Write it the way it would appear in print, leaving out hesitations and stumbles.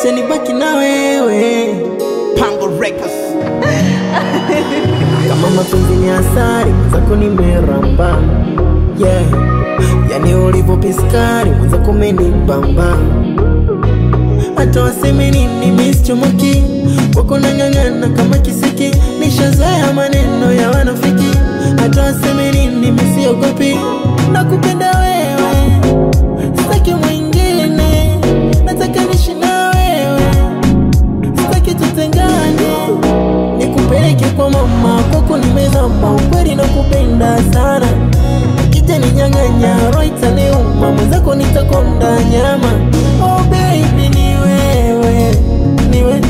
acha nibaki na wewe. Pango Records. Kama mapenzi ni asari, mwenzako nimeramba. Yeah, yani ulivo piskari, mwenzako umenibamba. Hata waseme nini misichomoki, wako nang'ang'ana kama kisiki. Nishazoea maneno ya wanafiki. Hata waseme nini misiogopi. Nakupenda wewe, sitaki mwingine. Nataka niishi na wewe, sitaki tutengane. Nikupeleke kwa mama, kwako nimezama. Ukweli nakupenda sana. Kija ninyang'anya, roho itaniuma. Mwenzako nitakonda nyama. Oh baby ni wewe, ni wewe.